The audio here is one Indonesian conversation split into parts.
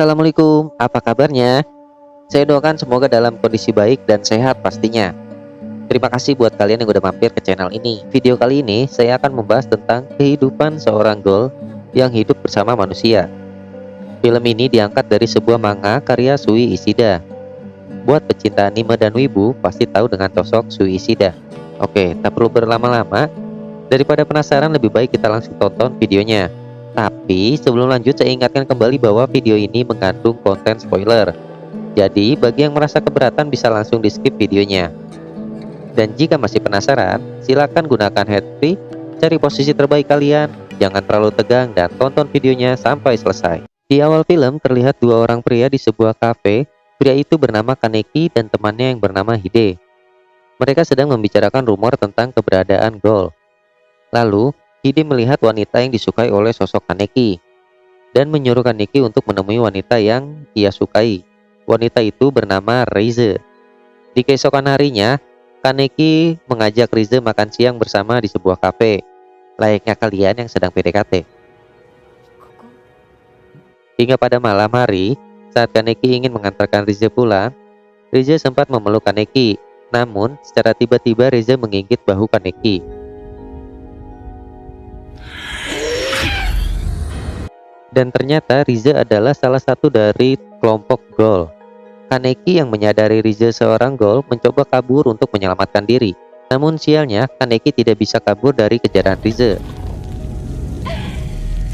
Assalamualaikum, apa kabarnya? Saya doakan semoga dalam kondisi baik dan sehat pastinya. Terima kasih buat kalian yang udah mampir ke channel ini. Video kali ini saya akan membahas tentang kehidupan seorang ghoul yang hidup bersama manusia. Film ini diangkat dari sebuah manga karya Shui Ishida. Buat pecinta anime dan wibu pasti tahu dengan sosok Shui Ishida. Oke, tak perlu berlama-lama. Daripada penasaran, lebih baik kita langsung tonton videonya. Tapi sebelum lanjut, saya ingatkan kembali bahwa video ini mengandung konten spoiler. Jadi bagi yang merasa keberatan bisa langsung di skip videonya. Dan jika masih penasaran, silakan gunakan headphone, cari posisi terbaik kalian, jangan terlalu tegang dan tonton videonya sampai selesai. Di awal film terlihat dua orang pria di sebuah kafe. Pria itu bernama Kaneki dan temannya yang bernama Hide. Mereka sedang membicarakan rumor tentang keberadaan ghoul. Lalu Hide melihat wanita yang disukai oleh sosok Kaneki dan menyuruh Kaneki untuk menemui wanita yang ia sukai. Wanita itu bernama Rize. Di keesokan harinya, Kaneki mengajak Rize makan siang bersama di sebuah kafe, layaknya kalian yang sedang PDKT. Hingga pada malam hari, saat Kaneki ingin mengantarkan Rize pulang, Rize sempat memeluk Kaneki. Namun, secara tiba-tiba Rize menggigit bahu Kaneki. Dan ternyata Rize adalah salah satu dari kelompok ghoul. Kaneki yang menyadari Rize seorang ghoul mencoba kabur untuk menyelamatkan diri. Namun sialnya, Kaneki tidak bisa kabur dari kejaran Rize.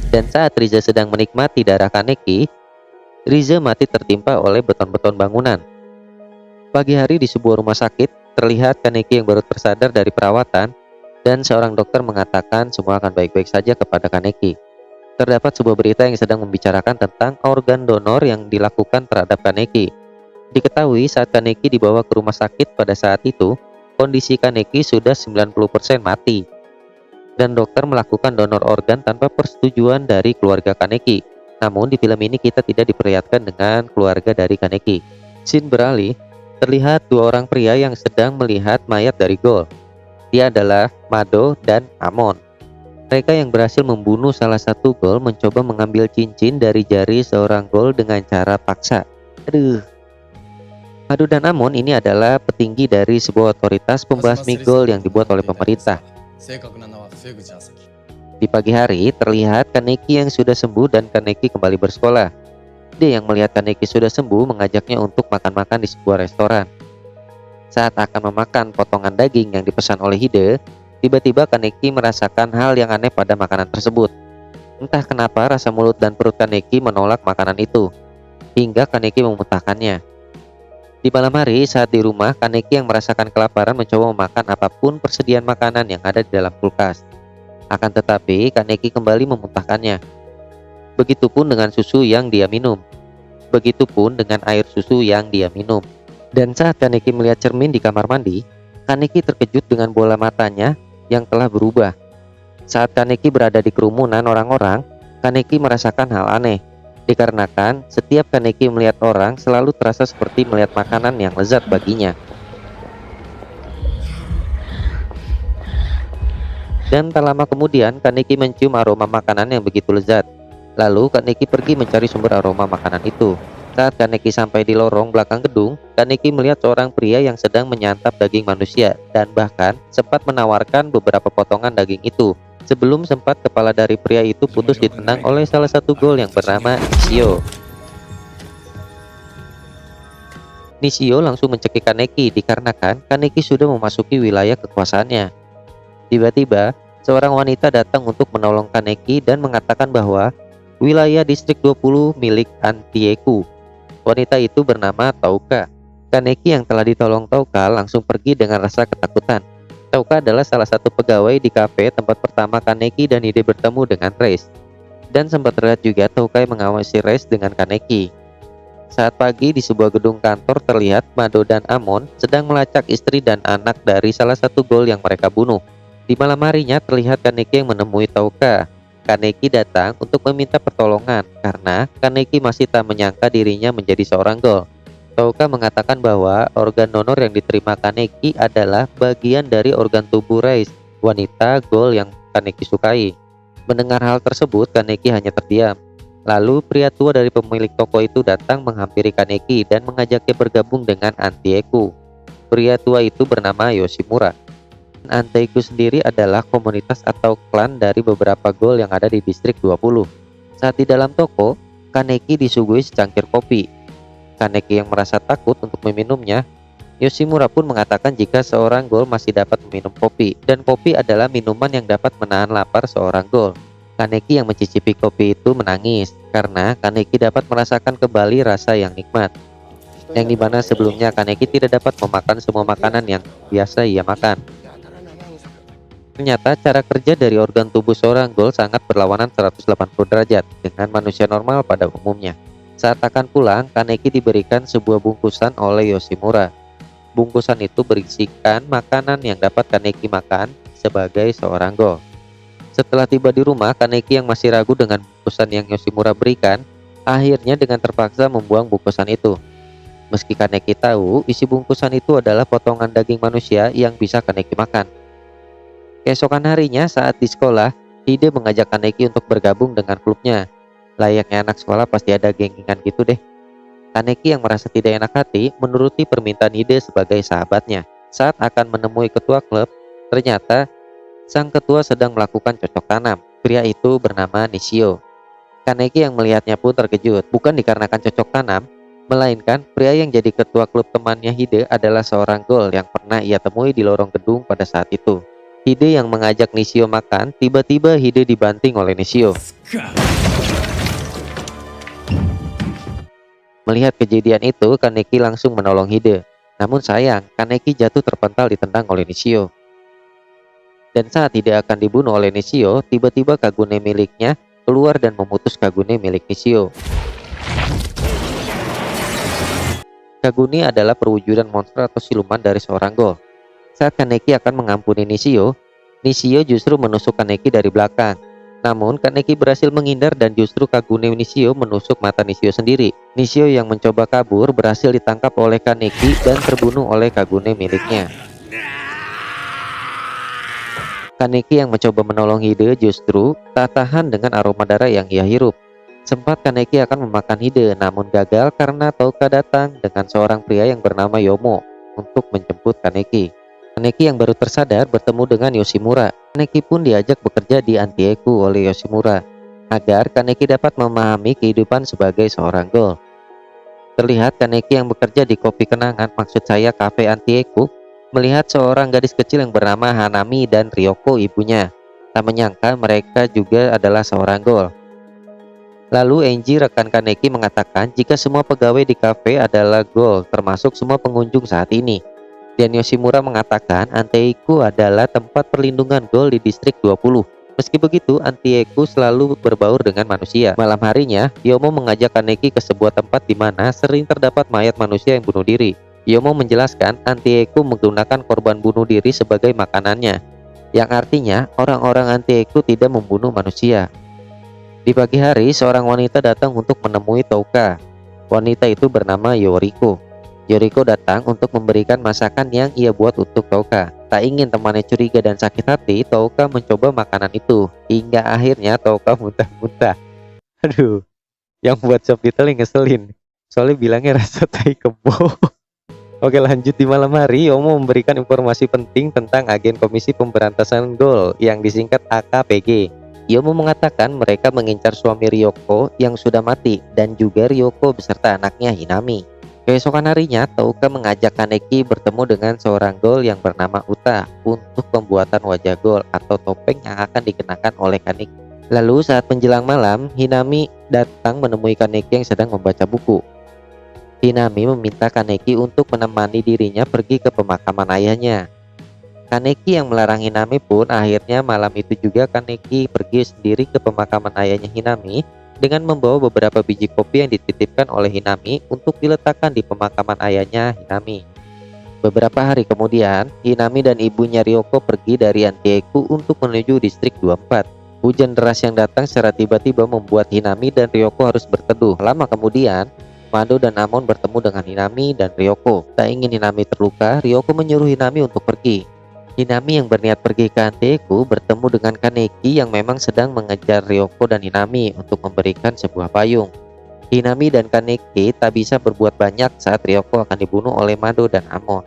Dan saat Rize sedang menikmati darah Kaneki, Rize mati tertimpa oleh beton-beton bangunan. Pagi hari di sebuah rumah sakit, terlihat Kaneki yang baru tersadar dari perawatan, dan seorang dokter mengatakan semua akan baik-baik saja kepada Kaneki. Terdapat sebuah berita yang sedang membicarakan tentang organ donor yang dilakukan terhadap Kaneki. Diketahui saat Kaneki dibawa ke rumah sakit pada saat itu, kondisi Kaneki sudah 90% mati. Dan dokter melakukan donor organ tanpa persetujuan dari keluarga Kaneki. Namun di film ini kita tidak diperlihatkan dengan keluarga dari Kaneki. Scene beralih, terlihat dua orang pria yang sedang melihat mayat dari ghoul. Dia adalah Mado dan Amon. Mereka yang berhasil membunuh salah satu ghoul mencoba mengambil cincin dari jari seorang ghoul dengan cara paksa. Mado dan Amon ini adalah petinggi dari sebuah otoritas pembasmi ghoul yang dibuat oleh pemerintah. Di pagi hari, terlihat Kaneki yang sudah sembuh dan Kaneki kembali bersekolah. Dia yang melihat Kaneki sudah sembuh mengajaknya untuk makan-makan di sebuah restoran. Saat akan memakan potongan daging yang dipesan oleh Hide, tiba-tiba Kaneki merasakan hal yang aneh pada makanan tersebut. Entah kenapa rasa mulut dan perut Kaneki menolak makanan itu, hingga Kaneki memuntahkannya. Di malam hari saat di rumah, Kaneki yang merasakan kelaparan mencoba memakan apapun persediaan makanan yang ada di dalam kulkas. Akan tetapi Kaneki kembali memuntahkannya. Begitupun dengan susu yang dia minum. Begitupun dengan air susu yang dia minum. Dan saat Kaneki melihat cermin di kamar mandi, Kaneki terkejut dengan bola matanya yang telah berubah. Saat Kaneki berada di kerumunan orang-orang, Kaneki merasakan hal aneh. Dikarenakan setiap Kaneki melihat orang selalu terasa seperti melihat makanan yang lezat baginya. Dan tak lama kemudian Kaneki mencium aroma makanan yang begitu lezat. Lalu Kaneki pergi mencari sumber aroma makanan itu. Saat Kaneki sampai di lorong belakang gedung, Kaneki melihat seorang pria yang sedang menyantap daging manusia dan bahkan sempat menawarkan beberapa potongan daging itu. Sebelum sempat kepala dari pria itu putus ditendang oleh salah satu ghoul yang bernama Nishio. Nishio langsung mencekik Kaneki dikarenakan Kaneki sudah memasuki wilayah kekuasaannya. Tiba-tiba, seorang wanita datang untuk menolong Kaneki dan mengatakan bahwa wilayah distrik 20 milik Antieku. Wanita itu bernama Touka. Kaneki yang telah ditolong Touka langsung pergi dengan rasa ketakutan. Touka adalah salah satu pegawai di kafe tempat pertama Kaneki dan Hide bertemu dengan Reis. Dan sempat terlihat juga Touka yang mengawasi Reis dengan Kaneki. Saat pagi di sebuah gedung kantor terlihat Mado dan Amon sedang melacak istri dan anak dari salah satu ghoul yang mereka bunuh. Di malam harinya terlihat Kaneki yang menemui Touka. Kaneki datang untuk meminta pertolongan karena Kaneki masih tak menyangka dirinya menjadi seorang ghoul. Touka mengatakan bahwa organ donor yang diterima Kaneki adalah bagian dari organ tubuh Reis, wanita ghoul yang Kaneki sukai. Mendengar hal tersebut, Kaneki hanya terdiam. Lalu pria tua dari pemilik toko itu datang menghampiri Kaneki dan mengajaknya bergabung dengan Antieku. Pria tua itu bernama Yoshimura. Anteiku sendiri adalah komunitas atau klan dari beberapa gol yang ada di distrik 20. Saat di dalam toko, Kaneki disuguhi secangkir kopi. Kaneki yang merasa takut untuk meminumnya, Yoshimura pun mengatakan jika seorang gol masih dapat meminum kopi, dan kopi adalah minuman yang dapat menahan lapar seorang gol. Kaneki yang mencicipi kopi itu menangis, karena Kaneki dapat merasakan kembali rasa yang nikmat, yang dimana sebelumnya Kaneki tidak dapat memakan semua makanan yang biasa ia makan. Ternyata cara kerja dari organ tubuh seorang gol sangat berlawanan 180 derajat dengan manusia normal pada umumnya. Saat akan pulang, Kaneki diberikan sebuah bungkusan oleh Yoshimura. Bungkusan itu berisikan makanan yang dapat Kaneki makan sebagai seorang gol. Setelah tiba di rumah, Kaneki yang masih ragu dengan bungkusan yang Yoshimura berikan, akhirnya dengan terpaksa membuang bungkusan itu. Meski Kaneki tahu isi bungkusan itu adalah potongan daging manusia yang bisa Kaneki makan. Keesokan harinya saat di sekolah, Hide mengajak Kaneki untuk bergabung dengan klubnya. Layaknya anak sekolah pasti ada gengingan gitu deh. Kaneki yang merasa tidak enak hati menuruti permintaan Hide sebagai sahabatnya. Saat akan menemui ketua klub, ternyata sang ketua sedang melakukan cocok tanam. Pria itu bernama Nishio. Kaneki yang melihatnya pun terkejut, bukan dikarenakan cocok tanam, melainkan pria yang jadi ketua klub temannya Hide adalah seorang gol yang pernah ia temui di lorong gedung pada saat itu. Hide yang mengajak Nishio makan, tiba-tiba Hide dibanting oleh Nishio. Melihat kejadian itu, Kaneki langsung menolong Hide. Namun sayang, Kaneki jatuh terpental ditendang oleh Nishio. Dan saat Hide akan dibunuh oleh Nishio, tiba-tiba Kagune miliknya keluar dan memutus Kagune milik Nishio. Kagune adalah perwujudan monster atau siluman dari seorang gol. Saat Kaneki akan mengampuni Nishio, Nishio justru menusuk Kaneki dari belakang. Namun Kaneki berhasil menghindar dan justru Kagune Nishio menusuk mata Nishio sendiri. Nishio yang mencoba kabur berhasil ditangkap oleh Kaneki dan terbunuh oleh Kagune miliknya. Kaneki yang mencoba menolong Hide justru tak tahan dengan aroma darah yang ia hirup. Sempat Kaneki akan memakan Hide, namun gagal karena Touka datang dengan seorang pria yang bernama Yomo untuk menjemput Kaneki. Kaneki yang baru tersadar bertemu dengan Yoshimura. Kaneki pun diajak bekerja di Antieku oleh Yoshimura agar Kaneki dapat memahami kehidupan sebagai seorang gol. Terlihat Kaneki yang bekerja di kopi kenangan, maksud saya kafe Antieku, melihat seorang gadis kecil yang bernama Hanami dan Ryoko ibunya. Tak menyangka mereka juga adalah seorang gol. Lalu Enji rekan Kaneki mengatakan jika semua pegawai di kafe adalah gol, termasuk semua pengunjung saat ini. Dan Yoshimura mengatakan Anteiku adalah tempat perlindungan gol di distrik 20. Meski begitu, Anteiku selalu berbaur dengan manusia. Malam harinya, Yomo mengajak Kaneki ke sebuah tempat di mana sering terdapat mayat manusia yang bunuh diri. Yomo menjelaskan Anteiku menggunakan korban bunuh diri sebagai makanannya, yang artinya orang-orang Anteiku tidak membunuh manusia. Di pagi hari, seorang wanita datang untuk menemui Touka. Wanita itu bernama Yoriko. Yoriko datang untuk memberikan masakan yang ia buat untuk Touka. Tak ingin temannya curiga dan sakit hati, Touka mencoba makanan itu. Hingga akhirnya Touka muntah-muntah. Aduh, yang buat subtitling ngeselin. Soalnya bilangnya rasa tai kebo. Oke, lanjut. Di malam hari, Yomo memberikan informasi penting tentang agen Komisi Pemberantasan Gol yang disingkat AKPG. Yomo mengatakan mereka mengincar suami Ryoko yang sudah mati dan juga Ryoko beserta anaknya Hinami. Keesokan harinya, Touka mengajak Kaneki bertemu dengan seorang gol yang bernama Uta untuk pembuatan wajah gol atau topeng yang akan dikenakan oleh Kaneki. Lalu saat menjelang malam, Hinami datang menemui Kaneki yang sedang membaca buku. Hinami meminta Kaneki untuk menemani dirinya pergi ke pemakaman ayahnya. Kaneki yang melarang Hinami pun akhirnya malam itu juga Kaneki pergi sendiri ke pemakaman ayahnya Hinami dengan membawa beberapa biji kopi yang dititipkan oleh Hinami untuk diletakkan di pemakaman ayahnya Hinami. Beberapa hari kemudian, Hinami dan ibunya Ryoko pergi dari Antieku untuk menuju distrik 24. Hujan deras yang datang secara tiba-tiba membuat Hinami dan Ryoko harus berteduh. Lama kemudian, Mado dan Amon bertemu dengan Hinami dan Ryoko. Tak ingin Hinami terluka, Ryoko menyuruh Hinami untuk pergi. Hinami yang berniat pergi ke Antieku bertemu dengan Kaneki yang memang sedang mengejar Ryoko dan Hinami untuk memberikan sebuah payung. Hinami dan Kaneki tak bisa berbuat banyak saat Ryoko akan dibunuh oleh Mado dan Amon.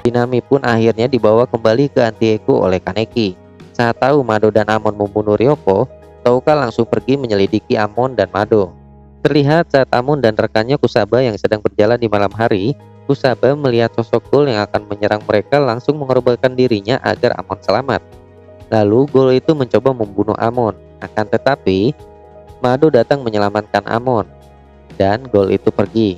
Hinami pun akhirnya dibawa kembali ke Antieku oleh Kaneki. Saat tahu Mado dan Amon membunuh Ryoko, Touka langsung pergi menyelidiki Amon dan Mado. Terlihat saat Amon dan rekannya Kusaba yang sedang berjalan di malam hari, Kusaba melihat sosok Ghoul yang akan menyerang mereka langsung mengorbankan dirinya agar Amon selamat. Lalu Ghoul itu mencoba membunuh Amon, akan tetapi Mado datang menyelamatkan Amon dan Ghoul itu pergi.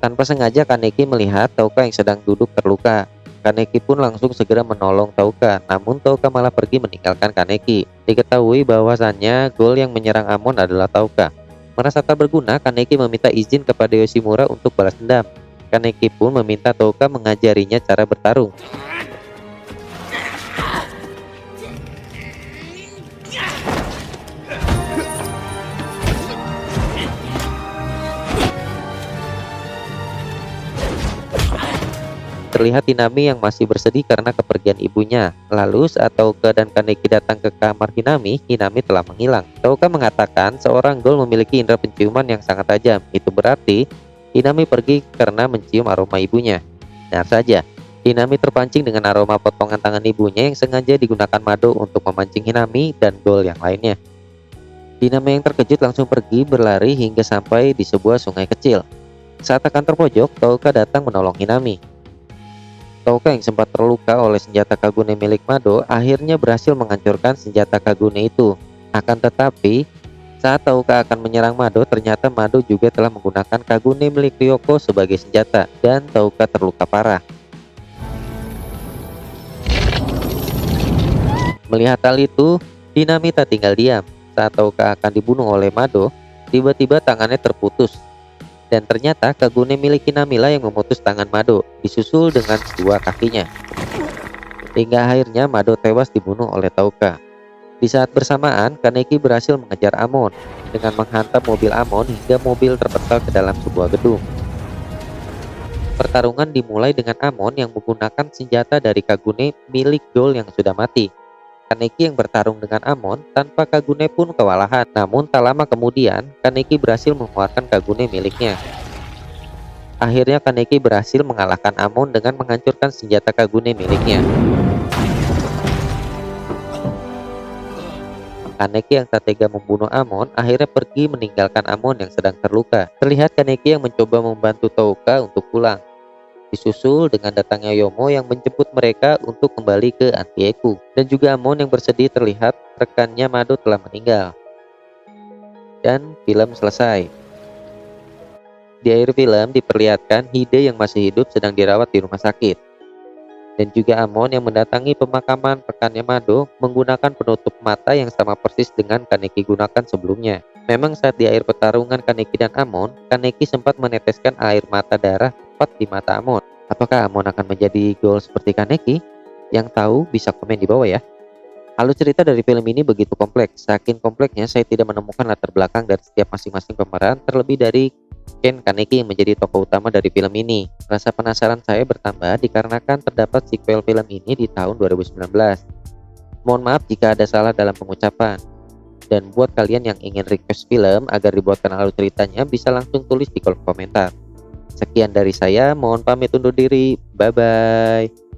Tanpa sengaja Kaneki melihat Touka yang sedang duduk terluka. Kaneki pun langsung segera menolong Touka, namun Touka malah pergi meninggalkan Kaneki. Diketahui bahwasannya Ghoul yang menyerang Amon adalah Touka. Merasa tak berguna, Kaneki meminta izin kepada Yoshimura untuk balas dendam. Kaneki pun meminta Touka mengajarinya cara bertarung. Terlihat Hinami yang masih bersedih karena kepergian ibunya. Lalu saat Touka dan Kaneki datang ke kamar Hinami, Hinami telah menghilang. Touka mengatakan seorang Ghoul memiliki indera penciuman yang sangat tajam. Itu berarti Hinami pergi karena mencium aroma ibunya. Benar saja, Hinami terpancing dengan aroma potongan tangan ibunya yang sengaja digunakan Mado untuk memancing Hinami dan Ghoul yang lainnya. Hinami yang terkejut langsung pergi berlari hingga sampai di sebuah sungai kecil. Saat akan terpojok, Touka datang menolong Hinami. Touka yang sempat terluka oleh senjata Kagune milik Mado akhirnya berhasil menghancurkan senjata Kagune itu. Akan tetapi, saat Touka akan menyerang Mado, ternyata Mado juga telah menggunakan Kagune milik Ryoko sebagai senjata dan Touka terluka parah. Melihat hal itu, Hinami tak tinggal diam. Saat Touka akan dibunuh oleh Mado, tiba-tiba tangannya terputus. Dan ternyata Kagune milik Hinami lah yang memutus tangan Mado, disusul dengan kedua kakinya. Hingga akhirnya Mado tewas dibunuh oleh Touka. Di saat bersamaan, Kaneki berhasil mengejar Amon dengan menghantam mobil Amon hingga mobil terpental ke dalam sebuah gedung. Pertarungan dimulai dengan Amon yang menggunakan senjata dari Kagune milik Ghoul yang sudah mati. Kaneki yang bertarung dengan Amon tanpa Kagune pun kewalahan. Namun tak lama kemudian, Kaneki berhasil mengeluarkan Kagune miliknya. Akhirnya Kaneki berhasil mengalahkan Amon dengan menghancurkan senjata Kagune miliknya. Kaneki yang tak tega membunuh Amon akhirnya pergi meninggalkan Amon yang sedang terluka. Terlihat Kaneki yang mencoba membantu Touka untuk pulang, disusul dengan datangnya Yomo yang menjemput mereka untuk kembali ke Antieku. Dan juga Amon yang bersedih terlihat rekannya Mado telah meninggal. Dan film selesai. Di akhir film diperlihatkan Hide yang masih hidup sedang dirawat di rumah sakit. Dan juga Amon yang mendatangi pemakaman rekannya Mado menggunakan penutup mata yang sama persis dengan Kaneki gunakan sebelumnya. Memang saat di akhir pertarungan Kaneki dan Amon, Kaneki sempat meneteskan air mata darah tepat di mata Amon. Apakah Amon akan menjadi Ghoul seperti Kaneki? Yang tahu bisa komen di bawah ya. Alur cerita dari film ini begitu kompleks. Saking kompleksnya saya tidak menemukan latar belakang dari setiap masing-masing pemeran, terlebih dari Ken Kaneki yang menjadi tokoh utama dari film ini. Rasa penasaran saya bertambah dikarenakan terdapat sequel film ini di tahun 2019. Mohon maaf jika ada salah dalam pengucapan. Dan buat kalian yang ingin request film agar dibuatkan alur ceritanya, bisa langsung tulis di kolom komentar. Sekian dari saya, mohon pamit undur diri. Bye-bye.